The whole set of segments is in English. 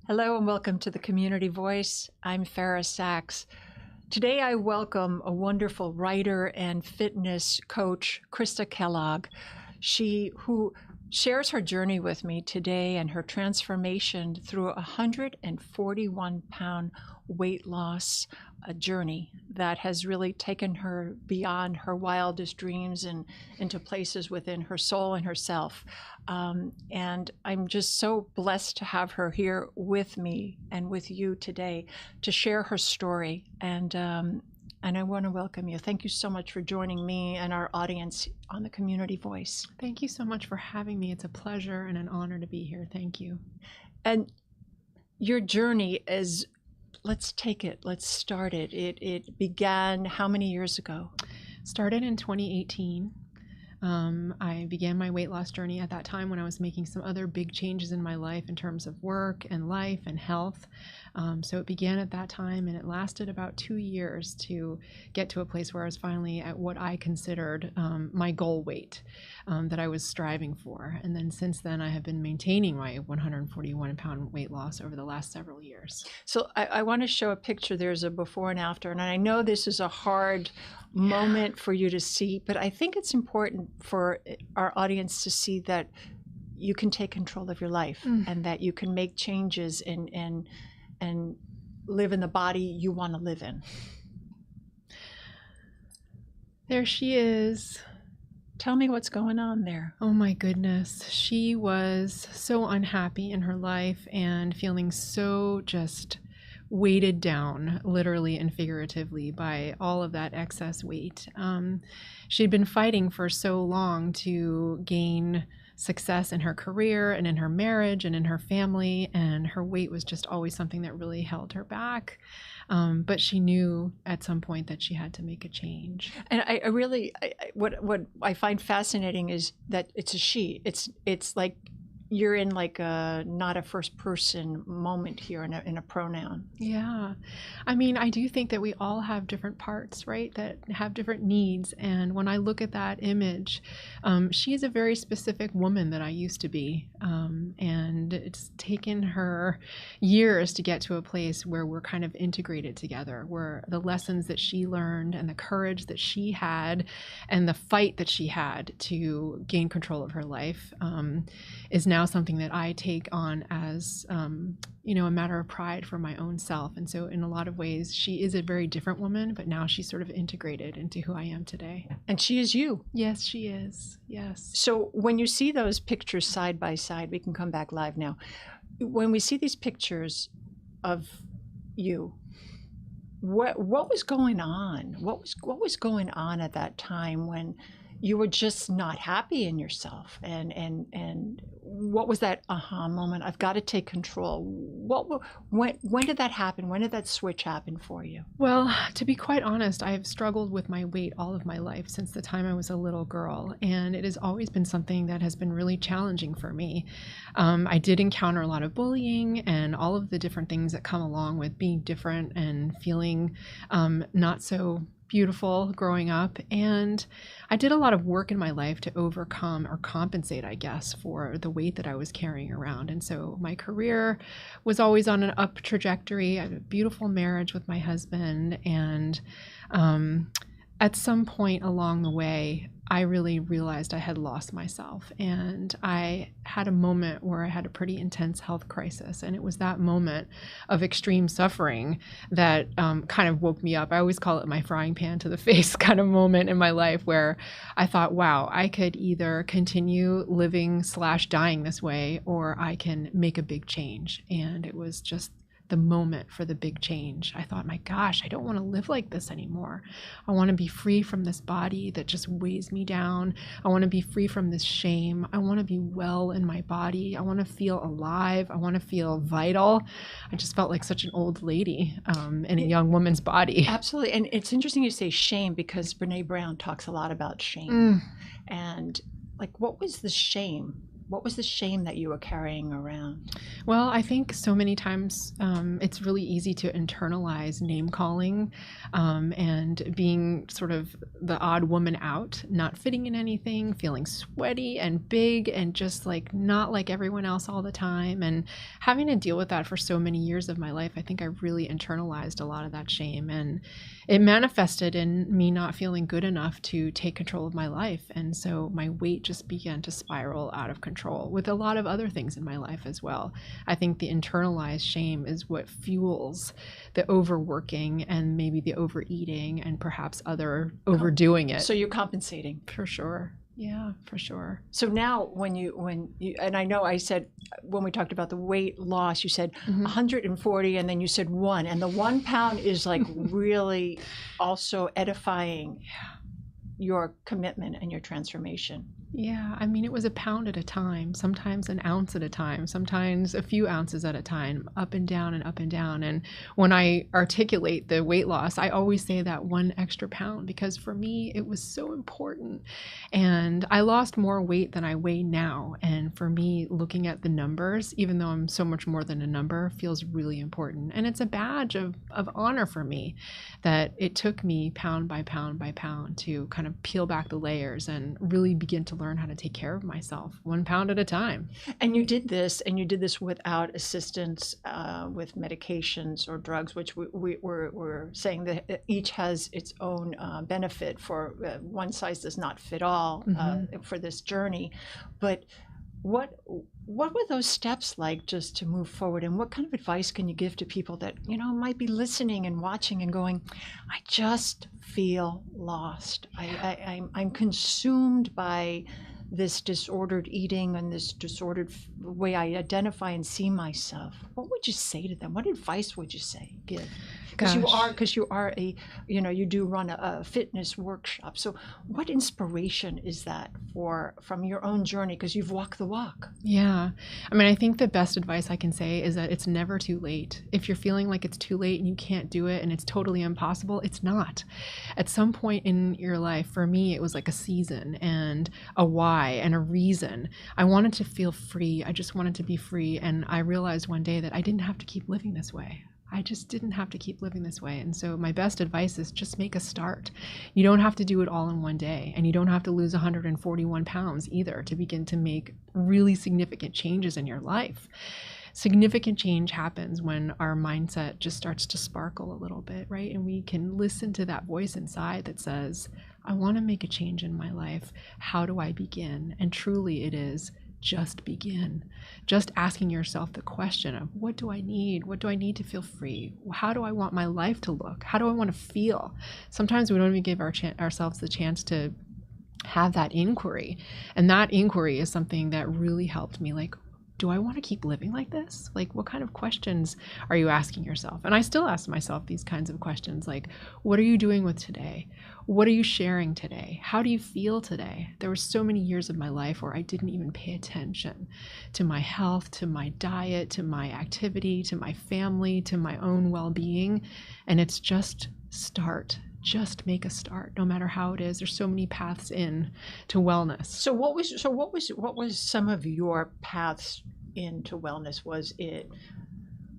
Hello and welcome to the Community Voice. I'm Fara Sax. Today I welcome a wonderful writer and fitness coach, Krista Kellogg. Who shares her journey with me today and her transformation through a 141-pound weight loss journey that has really taken her beyond her wildest dreams and into places within her soul and herself. And I'm just so blessed to have her here with me and with you today to share her story. And I want to welcome you. Thank you so much for joining me and our audience on the Community Voice. Thank you so much for having me. It's a pleasure and an honor to be here. Thank you. And your journey is, let's start it. It began how many years ago? Started in 2018. I began my weight loss journey at that time when I was making some other big changes in my life in terms of work and life and health. So it began at that time, and it lasted about 2 years to get to a place where I was finally at what I considered my goal weight that I was striving for. And then since then, I have been maintaining my 141-pound weight loss over the last several years. So I want to show a picture. There's a before and after, and I know this is a hard moment for you to see, but I think it's important for our audience to see that you can take control of your life and that you can make changes and live in the body you want to live in. There she is. Tell me what's going on there. Oh my goodness. She was so unhappy in her life and feeling so just weighted down, literally and figuratively, by all of that excess weight. She'd been fighting for so long to gain success in her career and in her marriage and in her family, and her weight was just always something that really held her back. But she knew at some point that she had to make a change. And what I find fascinating is that it's a she. It's like you're in like a not a first person moment here in a pronoun. Yeah. I mean, I do think that we all have different parts, right, that have different needs. And when I look at that image, she is a very specific woman that I used to be. And it's taken her years to get to a place where we're kind of integrated together, where the lessons that she learned and the courage that she had and the fight that she had to gain control of her life is now something that I take on as, a matter of pride for my own self. And so in a lot of ways, she is a very different woman, but now she's sort of integrated into who I am today. And she is you. Yes, she is. Yes. So when you see those pictures side by side, we can come back live now. When we see these pictures of you, what was going on? What was going on at that time when you were just not happy in yourself, and what was that aha moment? I've got to take control. When did that happen? When did that switch happen for you? Well, to be quite honest, I've struggled with my weight all of my life since the time I was a little girl, and it has always been something that has been really challenging for me. I did encounter a lot of bullying and all of the different things that come along with being different and feeling not so beautiful growing up. And I did a lot of work in my life to overcome or compensate, I guess, for the weight that I was carrying around. And so my career was always on an up trajectory. I had a beautiful marriage with my husband. And at some point along the way, I really realized I had lost myself, and I had a moment where I had a pretty intense health crisis, and it was that moment of extreme suffering that kind of woke me up. I always call it my frying pan to the face kind of moment in my life, where I thought, wow, I could either continue living/dying this way, or I can make a big change. And it was just the moment for the big change. I thought, my gosh, I don't want to live like this anymore. I want to be free from this body that just weighs me down. I want to be free from this shame. I want to be well in my body. I want to feel alive. I want to feel vital. I just felt like such an old lady in a young woman's body. Absolutely. And it's interesting you say shame, because Brene Brown talks a lot about shame. And like, what was the shame What was the shame that you were carrying around? Well, I think so many times it's really easy to internalize name calling and being sort of the odd woman out, not fitting in anything, feeling sweaty and big and just like not like everyone else all the time. And having to deal with that for so many years of my life, I think I really internalized a lot of that shame. And it manifested in me not feeling good enough to take control of my life. And so my weight just began to spiral out of control with a lot of other things in my life as well. I think the internalized shame is what fuels the overworking and maybe the overeating and perhaps other overdoing it. So you're compensating. For sure. Yeah, for sure. So now when you, and I know I said, when we talked about the weight loss, you said 140 and then you said 1, and the 1 pound is like really also edifying your commitment and your transformation. Yeah, I mean, it was a pound at a time, sometimes an ounce at a time, sometimes a few ounces at a time, up and down and up and down. And when I articulate the weight loss, I always say that 1 extra pound, because for me, it was so important. And I lost more weight than I weigh now. And for me, looking at the numbers, even though I'm so much more than a number, feels really important. And it's a badge of honor for me that it took me pound by pound by pound to kind of peel back the layers and really begin to learn how to take care of myself 1 pound at a time. And you did this without assistance with medications or drugs, which we're saying that each has its own benefit. For one size does not fit all for this journey. But what were those steps like just to move forward, and what kind of advice can you give to people that might be listening and watching and going, I just feel lost. I'm consumed by this disordered eating and this disordered way I identify and see myself. What would you say to them? What advice would you give? Because you are a, you do run a fitness workshop. So what inspiration is that from your own journey? Because you've walked the walk. Yeah. I mean, I think the best advice I can say is that it's never too late. If you're feeling like it's too late and you can't do it and it's totally impossible, it's not. At some point in your life, for me, it was like a season and a why and a reason. I wanted to feel free. I just wanted to be free. And I realized one day that I didn't have to keep living this way. I just didn't have to keep living this way. And so my best advice is just make a start. You don't have to do it all in one day, and you don't have to lose 141 pounds either to begin to make really significant changes in your life. Significant change happens when our mindset just starts to sparkle a little bit, right? And we can listen to that voice inside that says, I want to make a change in my life. How do I begin? And truly it is just begin. Just asking yourself the question of, what do I need? What do I need to feel free? How do I want my life to look? How do I want to feel? Sometimes we don't even give ourselves the chance to have that inquiry. And that inquiry is something that really helped me. Like, do I want to keep living like this? Like, what kind of questions are you asking yourself? And I still ask myself these kinds of questions, like, what are you doing with today? What are you sharing today? How do you feel today? There were so many years of my life where I didn't even pay attention to my health, to my diet, to my activity, to my family, to my own well-being. And it's just start. Just make a start, no matter how it is. There's so many paths in to wellness. So what was some of your paths into wellness? Was it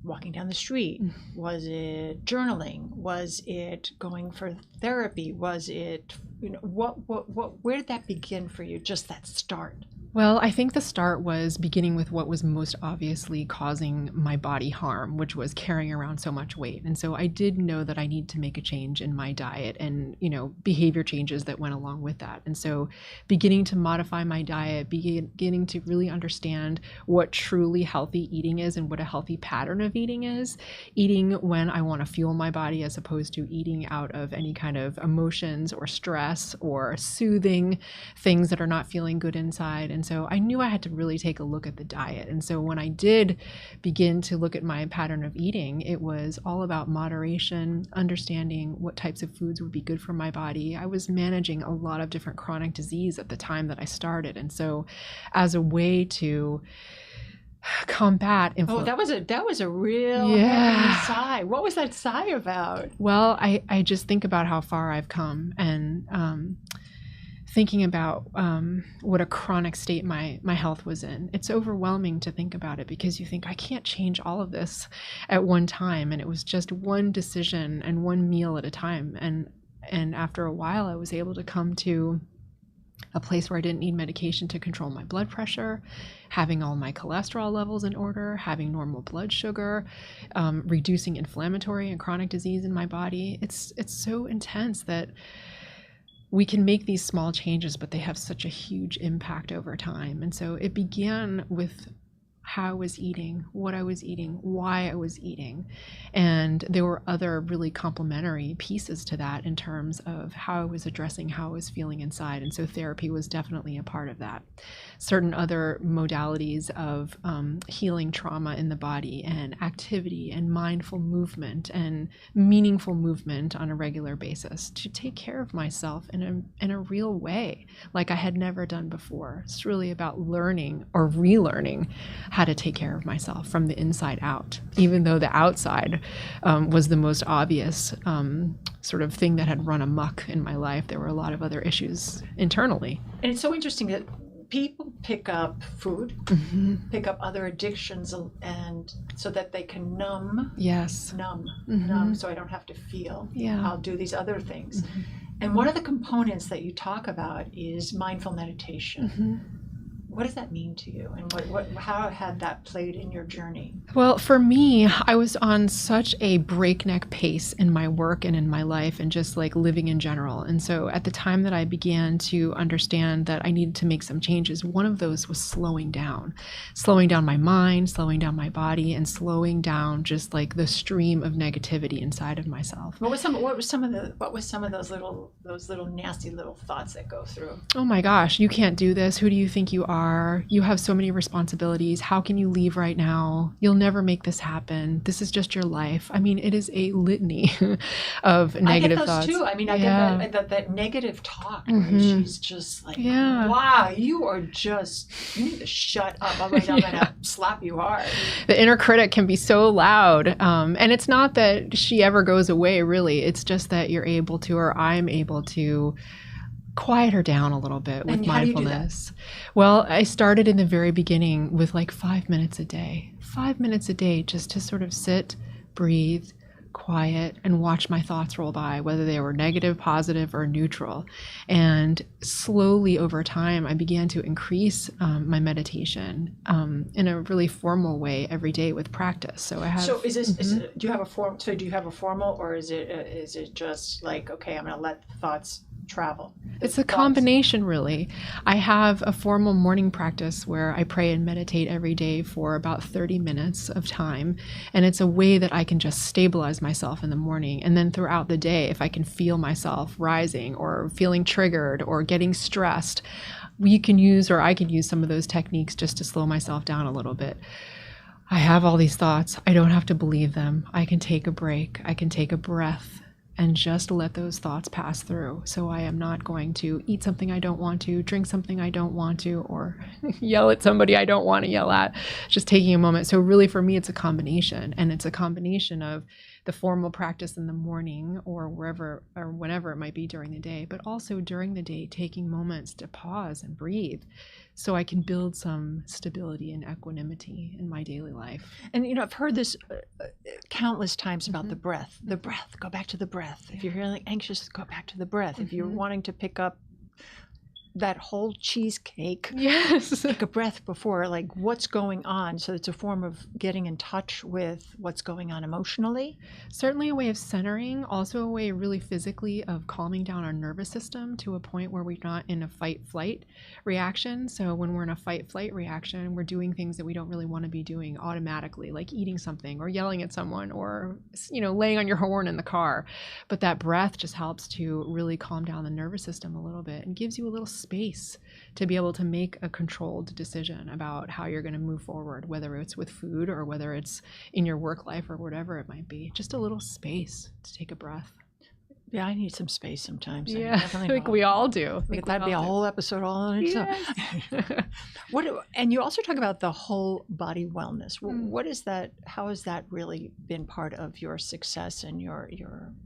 walking down the street? Was it journaling? Was it going for therapy? Was it, where did that begin for you? Just that start? Well, I think the start was beginning with what was most obviously causing my body harm, which was carrying around so much weight. And so I did know that I need to make a change in my diet and, behavior changes that went along with that. And so beginning to modify my diet, beginning to really understand what truly healthy eating is and what a healthy pattern of eating is. Eating when I want to fuel my body as opposed to eating out of any kind of emotions or stress or soothing things that are not feeling good inside. And so I knew I had to really take a look at the diet. And so when I did begin to look at my pattern of eating, it was all about moderation, understanding what types of foods would be good for my body. I was managing a lot of different chronic disease at the time that I started. And so as a way to combat inflammation. Oh, that was a real heavy sigh. What was that sigh about? Well, I just think about how far I've come, and thinking about what a chronic state my health was in. It's overwhelming to think about it because you think, I can't change all of this at one time. And it was just one decision and one meal at a time. And after a while, I was able to come to a place where I didn't need medication to control my blood pressure, having all my cholesterol levels in order, having normal blood sugar, reducing inflammatory and chronic disease in my body. It's so intense that we can make these small changes, but they have such a huge impact over time. And so it began with how I was eating, what I was eating, why I was eating. And there were other really complementary pieces to that in terms of how I was addressing how I was feeling inside. And so therapy was definitely a part of that. Certain other modalities of healing trauma in the body and activity and mindful movement and meaningful movement on a regular basis to take care of myself in a real way, like I had never done before. It's really about learning or relearning how to take care of myself from the inside out, even though the outside was the most obvious sort of thing that had run amok in my life. There were a lot of other issues internally. And it's so interesting that people pick up food, pick up other addictions, and so that they can numb, so I don't have to feel. I'll do these other things. And one of the components that you talk about is mindful meditation. What does that mean to you, and how had that played in your journey? Well, for me, I was on such a breakneck pace in my work and in my life and just like living in general. And so at the time that I began to understand that I needed to make some changes, one of those was slowing down my mind, slowing down my body, and slowing down just like the stream of negativity inside of myself. What was some of those little nasty little thoughts that go through? Oh my gosh, you can't do this. Who do you think you are? You have so many responsibilities. How can you leave right now? You'll never make this happen. This is just your life. I mean, it is a litany of negative thoughts. I get those too. I mean, I get that negative talk. Where she's just like, wow, you need to shut up. Otherwise I'm going to slap you hard. The inner critic can be so loud. And it's not that she ever goes away, really. It's just that you're able to, or I'm able to, quiet her down a little bit with mindfulness. Well, I started in the very beginning with like 5 minutes a day. 5 minutes a day just to sort of sit, breathe, quiet, and watch my thoughts roll by, whether they were negative, positive, or neutral. And slowly over time, I began to increase my meditation in a really formal way every day with practice. So I have. So do you have a form? So do you have a formal, or is it just like, okay, I'm going to let thoughts travel? It's a combination, really. I have a formal morning practice where I pray and meditate every day for about 30 minutes of time. And it's a way that I can just stabilize myself in the morning. And then throughout the day, if I can feel myself rising or feeling triggered or getting stressed, I can use some of those techniques just to slow myself down a little bit. I have all these thoughts. I don't have to believe them. I can take a break. I can take a breath and just let those thoughts pass through. So I am not going to eat something I don't want to, drink something I don't want to, or yell at somebody I don't want to yell at, just taking a moment. So really for me, it's a combination, and it's a combination of the formal practice in the morning or wherever or whenever it might be during the day, but also during the day, taking moments to pause and breathe so I can build some stability and equanimity in my daily life. And, I've heard this countless times about the breath, go back to the breath. If you're feeling anxious, go back to the breath. If you're wanting to pick up that whole cheesecake, take a breath before, like, what's going on. So it's a form of getting in touch with what's going on emotionally. Certainly a way of centering, also a way really physically of calming down our nervous system to a point where we're not in a fight-flight reaction. So when we're in a fight-flight reaction, we're doing things that we don't really want to be doing automatically, like eating something or yelling at someone or, laying on your horn in the car. But that breath just helps to really calm down the nervous system a little bit and gives you a little space to be able to make a controlled decision about how you're going to move forward, whether it's with food or whether it's in your work life or whatever it might be. Just a little space to take a breath. Yeah, I need some space sometimes. Yeah, I definitely I think we all do. That'd be a whole episode all on itself. Yes. And you also talk about the whole body wellness. Mm. What is that? How has that really been part of your success and your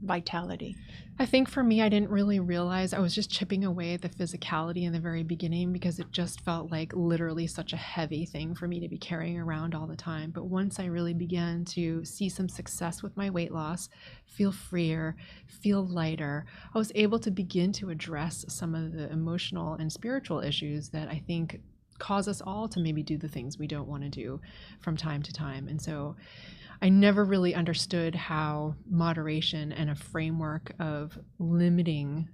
vitality? I think for me, I didn't really realize I was just chipping away at the physicality in the very beginning because it just felt like literally such a heavy thing for me to be carrying around all the time. But once I really began to see some success with my weight loss, feel freer, feel lighter, I was able to begin to address some of the emotional and spiritual issues that I think cause us all to maybe do the things we don't want to do from time to time. And so I never really understood how moderation and a framework of limiting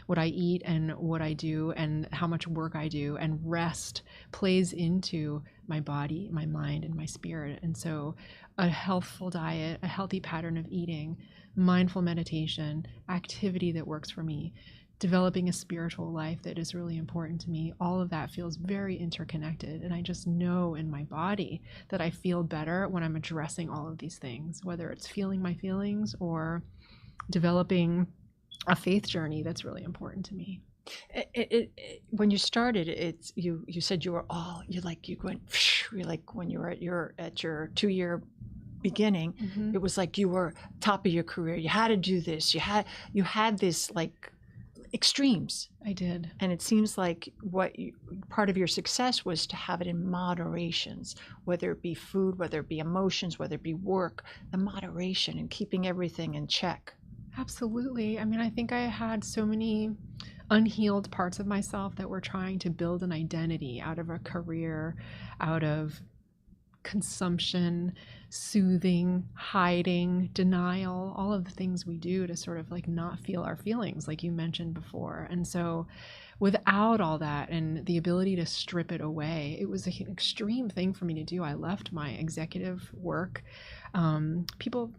what I eat and what I do and how much work I do and rest plays into my body, my mind, and my spirit. And so a healthful diet, a healthy pattern of eating, mindful meditation, activity that works for me, developing a spiritual life that is really important to me, all of that feels very interconnected. And I just know in my body that I feel better when I'm addressing all of these things, whether it's feeling my feelings or developing a faith journey that's really important to me. When you started, you said you were you went like when you were at your 2-year beginning, Mm-hmm. it was like you were top of your career. You had to do this. You had this like extremes. I did. And it seems like part of your success was to have it in moderations, whether it be food, whether it be emotions, whether it be work, the moderation and keeping everything in check. Absolutely. I mean, I think I had so many unhealed parts of myself that were trying to build an identity out of a career, out of consumption, soothing, hiding, denial, all of the things we do to sort of like not feel our feelings, like you mentioned before. And so without all that and the ability to strip it away, it was an extreme thing for me to do. I left my executive work. People,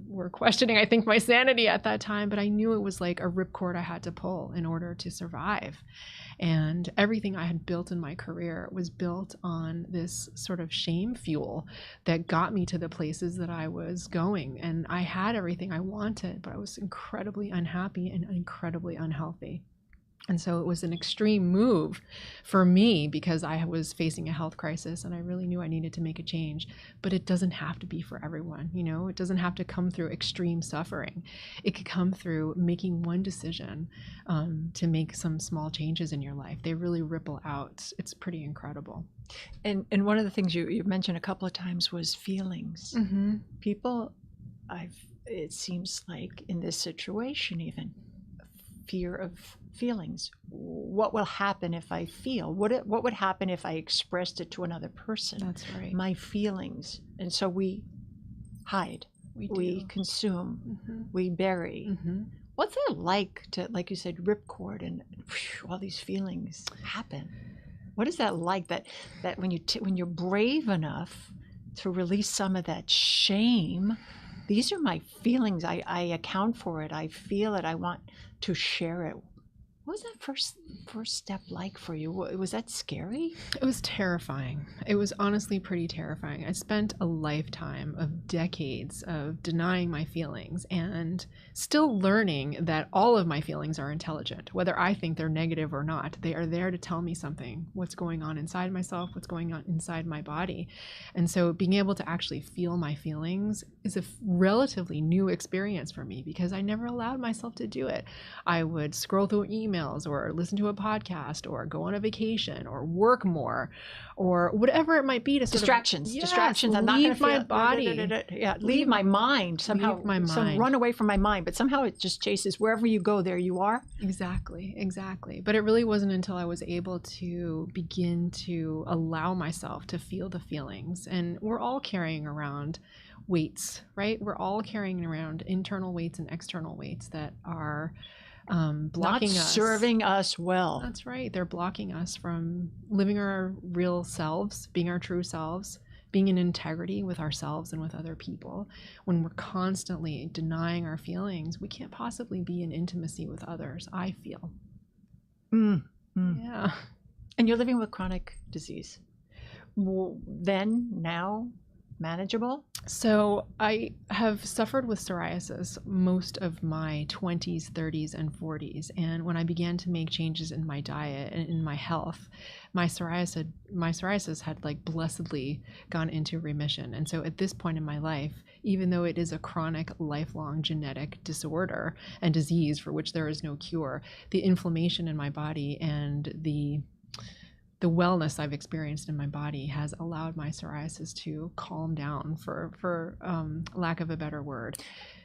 were questioning, I think, my sanity at that time, but I knew it was like a ripcord I had to pull in order to survive. And everything I had built in my career was built on this sort of shame fuel that got me to the places that I was going. And I had everything I wanted, but I was incredibly unhappy and incredibly unhealthy. And so it was an extreme move for me because I was facing a health crisis and I really knew I needed to make a change. But it doesn't have to be for everyone, it doesn't have to come through extreme suffering. It could come through making one decision to make some small changes in your life. They really ripple out. It's pretty incredible. And one of the things you mentioned a couple of times was feelings. Mm-hmm. People, it seems like in this situation even, fear of feelings. What will happen if I feel? What would happen if I expressed it to another person? That's right. My feelings. And so we hide. We consume. Mm-hmm. We bury. Mm-hmm. What's it like to, like you said, ripcord and all these feelings happen? What is that like? That when you're brave enough to release some of that shame, these are my feelings. I account for it. I feel it. I want to share it. What was that first step like for you? Was that scary? It was terrifying. It was honestly pretty terrifying. I spent a lifetime of decades of denying my feelings and still learning that all of my feelings are intelligent. Whether I think they're negative or not, they are there to tell me something, what's going on inside myself, what's going on inside my body. And so being able to actually feel my feelings is a relatively new experience for me because I never allowed myself to do it. I would scroll through emails or listen to a podcast or go on a vacation or work more or whatever it might be to distractions. I'm not leave my body. Leave my mind somehow. Leave my mind. Run away from my mind, but somehow it just chases wherever you go. There you are. Exactly. But it really wasn't until I was able to begin to allow myself to feel the feelings. And we're all carrying around weights, right? We're all carrying around internal weights and external weights that are blocking not us, serving us well. That's right. They're blocking us from living our real selves, being our true selves, being in integrity with ourselves and with other people. When we're constantly denying our feelings, we can't possibly be in intimacy with others, I feel. Yeah. And you're living with chronic disease. Then, now, manageable? So I have suffered with psoriasis most of my 20s, 30s, and 40s. And when I began to make changes in my diet and in my health, my psoriasis had like blessedly gone into remission. And so at this point in my life, even though it is a chronic, lifelong genetic disorder and disease for which there is no cure, the inflammation in my body and the wellness I've experienced in my body has allowed my psoriasis to calm down, for lack of a better word.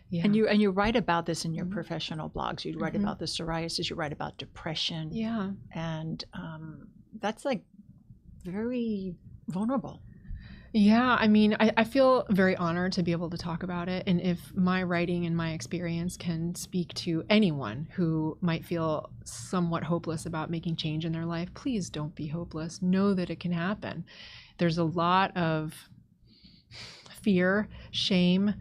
Yeah. And you write about this in your professional blogs. You write about the psoriasis. You write about depression. Yeah. And that's like very vulnerable. Yeah, I mean, I feel very honored to be able to talk about it. And if my writing and my experience can speak to anyone who might feel somewhat hopeless about making change in their life, please don't be hopeless. Know that it can happen. There's a lot of fear, shame,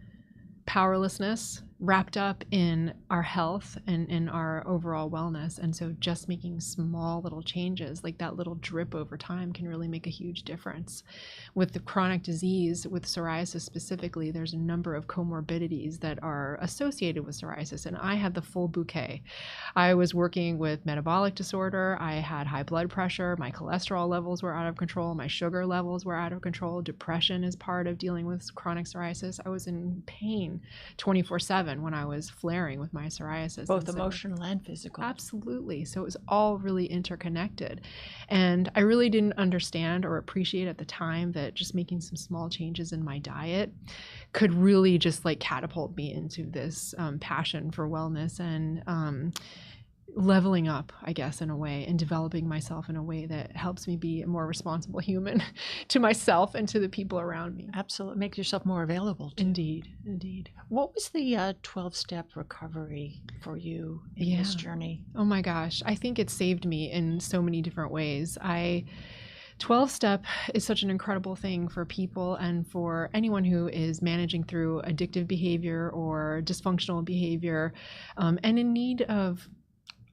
powerlessness wrapped up in our health and in our overall wellness. And so just making small little changes, like that little drip over time, can really make a huge difference. With the chronic disease, with psoriasis specifically, there's a number of comorbidities that are associated with psoriasis, and I had the full bouquet. I was working with metabolic disorder, I had high blood pressure, my cholesterol levels were out of control, my sugar levels were out of control, depression is part of dealing with chronic psoriasis. I was in pain 24/7 when I was flaring with my psoriasis. Both emotional and physical. Absolutely. So it was all really interconnected. And I really didn't understand or appreciate at the time that just making some small changes in my diet could really just like catapult me into this passion for wellness and leveling up, I guess, in a way, and developing myself in a way that helps me be a more responsible human to myself and to the people around me. Absolutely. Make yourself more available too. Indeed. What was the 12-step recovery for you in this journey? Oh my gosh. I think it saved me in so many different ways. 12-step is such an incredible thing for people and for anyone who is managing through addictive behavior or dysfunctional behavior, and in need of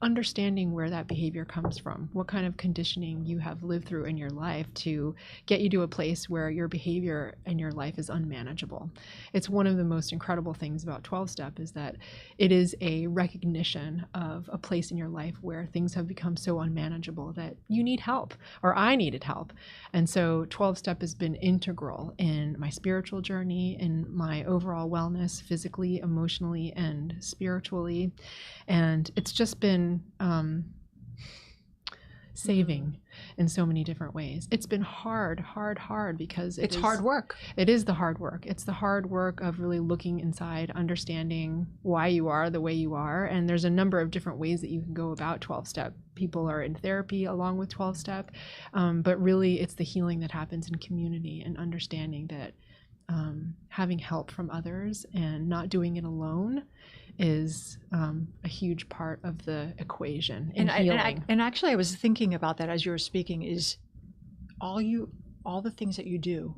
understanding where that behavior comes from, what kind of conditioning you have lived through in your life to get you to a place where your behavior in your life is unmanageable. It's one of the most incredible things about 12-step is that it is a recognition of a place in your life where things have become so unmanageable that you need help, or I needed help. And so 12-step has been integral in my spiritual journey, in my overall wellness, physically, emotionally, and spiritually. And it's just been saving in so many different ways. It's been hard because it's hard work. It is the hard work. It's the hard work of really looking inside, understanding why you are the way you are. And there's a number of different ways that you can go about 12-step. People are in therapy along with 12-step, but really it's the healing that happens in community and understanding that having help from others and not doing it alone is a huge part of the equation in healing. And actually, I was thinking about that as you were speaking. Is all the things that you do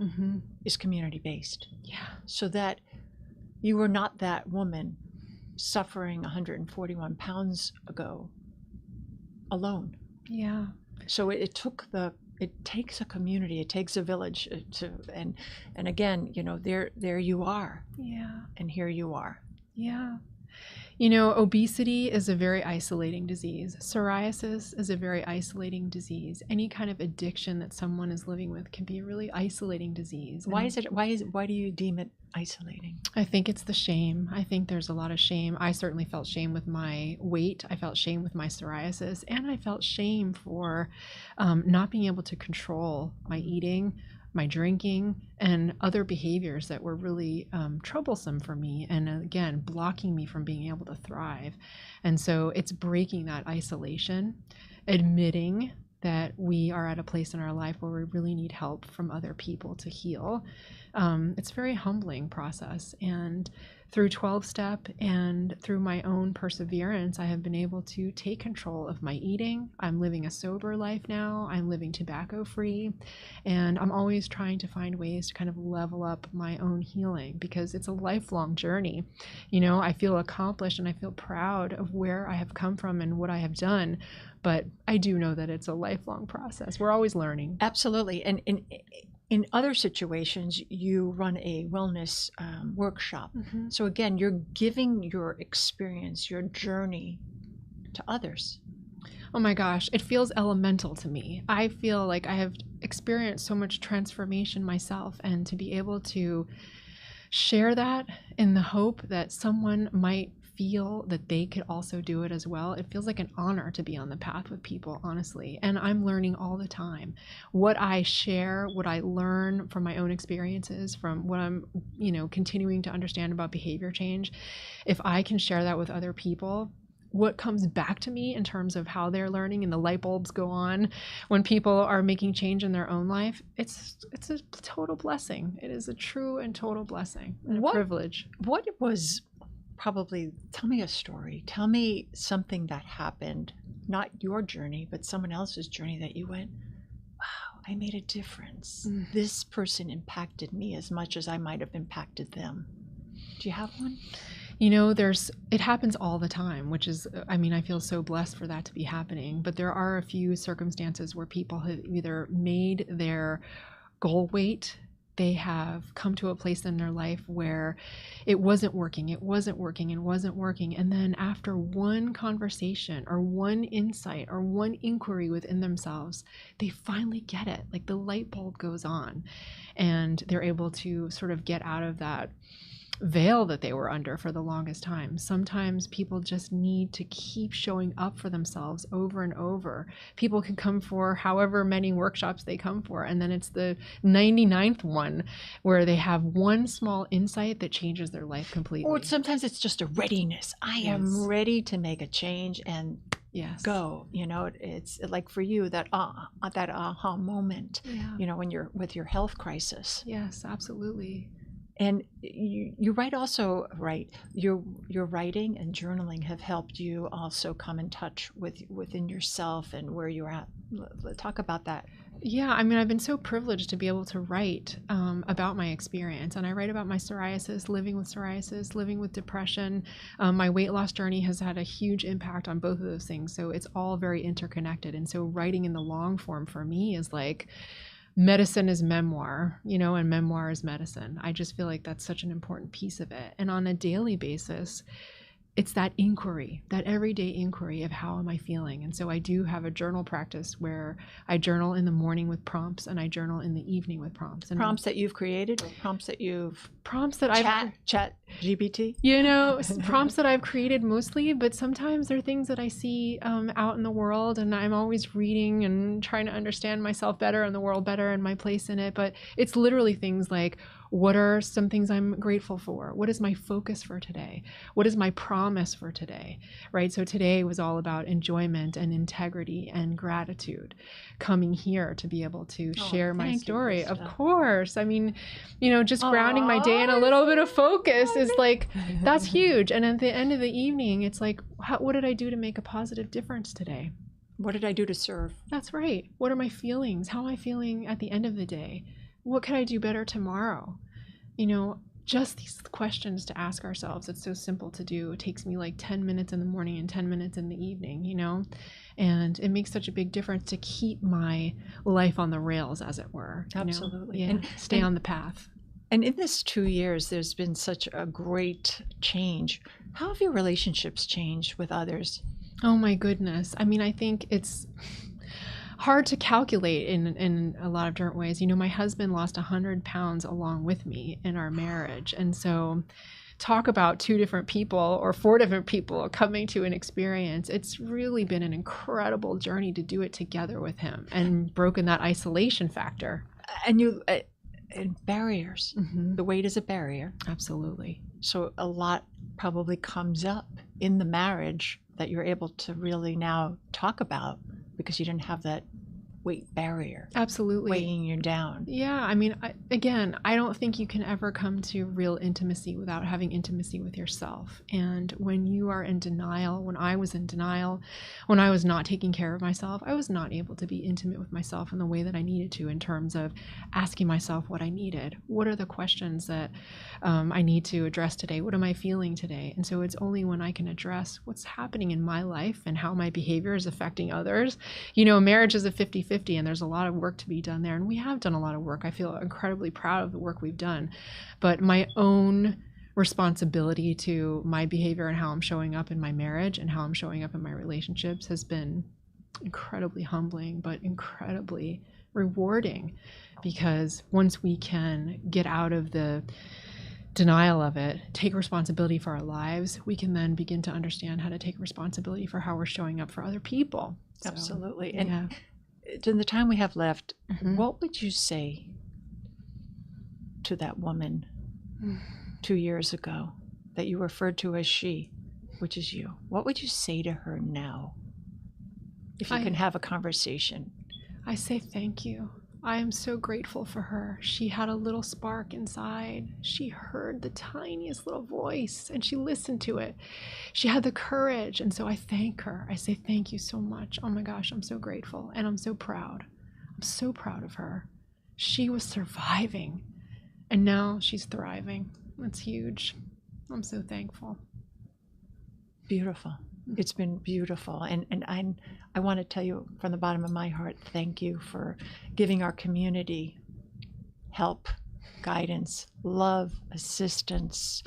is community based. Yeah. So that you were not that woman suffering 141 pounds ago alone. Yeah. So it takes a community, it takes a village and again, there you are. Yeah. And here you are. Yeah. Obesity is a very isolating disease. Psoriasis is a very isolating disease. Any kind of addiction that someone is living with can be a really isolating disease. Why do you deem it isolating? I think it's the shame. I think there's a lot of shame. I certainly felt shame with my weight. I felt shame with my psoriasis, and I felt shame for not being able to control my eating, my drinking, and other behaviors that were really troublesome for me, and again, blocking me from being able to thrive. And so it's breaking that isolation, admitting that we are at a place in our life where we really need help from other people to heal. It's a very humbling process. And through 12-step and through my own perseverance, I have been able to take control of my eating. I'm living a sober life now. I'm living tobacco-free. And I'm always trying to find ways to kind of level up my own healing because it's a lifelong journey. I feel accomplished and I feel proud of where I have come from and what I have done. But I do know that it's a lifelong process. We're always learning. Absolutely. And in other situations, you run a wellness workshop. Mm-hmm. So again, you're giving your experience, your journey to others. Oh my gosh, it feels elemental to me. I feel like I have experienced so much transformation myself, and to be able to share that in the hope that someone might feel that they could also do it as well. It feels like an honor to be on the path with people, honestly. And I'm learning all the time. What I share, what I learn from my own experiences, from what I'm, continuing to understand about behavior change, if I can share that with other people, what comes back to me in terms of how they're learning and the light bulbs go on when people are making change in their own life, it's a total blessing. It is a true and total blessing and a privilege. What was probably, tell me a story. Tell me something that happened, not your journey, but someone else's journey that you went, wow, I made a difference. This person impacted me as much as I might have impacted them. Do you have one? It happens all the time, which is, I feel so blessed for that to be happening. But there are a few circumstances where people have either made their goal weight, they have come to a place in their life where it wasn't working. And then after one conversation or one insight or one inquiry within themselves, they finally get it. Like the light bulb goes on, and they're able to sort of get out of that veil that they were under for the longest time. Sometimes people just need to keep showing up for themselves over and over. People can come for however many workshops they come for, and then it's the 99th one where they have one small insight that changes their life completely. Or sometimes it's just a readiness. I am ready to make a change and go. It's like for you that aha moment. When you're with your health crisis. Yes, absolutely. And you write also, right? Your writing and journaling have helped you also come in touch within yourself and where you're at. Talk about that. Yeah, I've been so privileged to be able to write about my experience. And I write about my psoriasis, living with depression. My weight loss journey has had a huge impact on both of those things. So it's all very interconnected. And so writing in the long form for me is like, medicine is memoir, and memoir is medicine. I just feel like that's such an important piece of it. And on a daily basis, it's that inquiry, that everyday inquiry of how am I feeling? And so I do have a journal practice where I journal in the morning with prompts and I journal in the evening with prompts. And prompts that you've created, or prompts that I've chat GPT? Prompts that I've created mostly, but sometimes they're things that I see out in the world, and I'm always reading and trying to understand myself better and the world better and my place in it. But it's literally things like, what are some things I'm grateful for? What is my focus for today? What is my promise for today? Right? So today was all about enjoyment and integrity and gratitude. Coming here to be able to share my story. Of course. Just grounding my day in a little bit of focus is like, that's huge. And at the end of the evening, it's like, what did I do to make a positive difference today? What did I do to serve? That's right. What are my feelings? How am I feeling at the end of the day? What could I do better tomorrow? Just these questions to ask ourselves. It's so simple to do. It takes me like 10 minutes in the morning and 10 minutes in the evening, and it makes such a big difference to keep my life on the rails, as it were. Absolutely. And stay on the path. And in this 2 years, there's been such a great change. How have your relationships changed with others? Oh my goodness. I think it's hard to calculate in a lot of different ways. My husband lost 100 pounds along with me in our marriage. And so talk about 2 different people or 4 different people coming to an experience. It's really been an incredible journey to do it together with him and broken that isolation factor. And and barriers. Mm-hmm. The weight is a barrier. Absolutely. So a lot probably comes up in the marriage that you're able to really now talk about, because you didn't have that weight barrier. Absolutely. Weighing you down. Yeah. I don't think you can ever come to real intimacy without having intimacy with yourself. And when you are in denial, when I was in denial, when I was not taking care of myself, I was not able to be intimate with myself in the way that I needed to, in terms of asking myself what I needed. What are the questions that I need to address today? What am I feeling today? And so it's only when I can address what's happening in my life and how my behavior is affecting others. Marriage is a 50-50. 50, and there's a lot of work to be done there. And we have done a lot of work. I feel incredibly proud of the work we've done. But my own responsibility to my behavior and how I'm showing up in my marriage and how I'm showing up in my relationships has been incredibly humbling, but incredibly rewarding, because once we can get out of the denial of it, take responsibility for our lives, we can then begin to understand how to take responsibility for how we're showing up for other people. So, Absolutely. yeah. And in the time we have left, Mhm. what would you say to that woman 2 years ago that you referred to as she, which is you? What would you say to her now? If you can have a conversation. I say thank you. I am so grateful for her. She had a little spark inside. She heard the tiniest little voice and she listened to it. She had the courage. And so I thank her. I say thank you so much. Oh my gosh, I'm so grateful. And I'm so proud. I'm so proud of her. She was surviving and now she's thriving. That's huge. I'm so thankful. Beautiful. It's been beautiful. And I want to tell you from the bottom of my heart, thank you for giving our community help, guidance, love, assistance.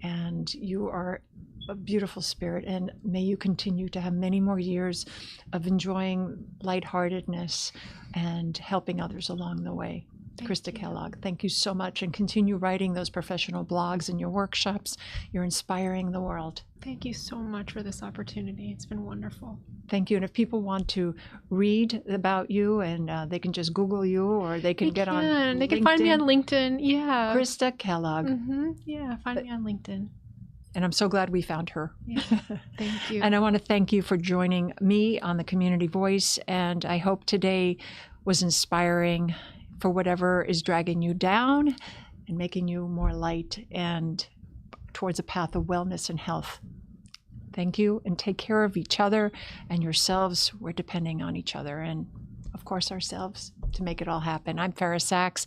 And you are a beautiful spirit. And may you continue to have many more years of enjoying lightheartedness and helping others along the way. Krista Kellogg, thank you so much, and continue writing those professional blogs and your workshops. You're inspiring the world. Thank you so much for this opportunity. It's been wonderful. Thank you. And if people want to read about you, and they can just Google you, or they can get on They can find me on LinkedIn. Yeah. Krista Kellogg. Yeah, find me on LinkedIn. And I'm so glad we found her. Yeah. Thank you. And I want to thank you for joining me on the Community Voice. And I hope today was inspiring for whatever is dragging you down and making you more light and towards a path of wellness and health. Thank you, and take care of each other and yourselves. We're depending on each other and, of course, ourselves to make it all happen. I'm Fara Sax.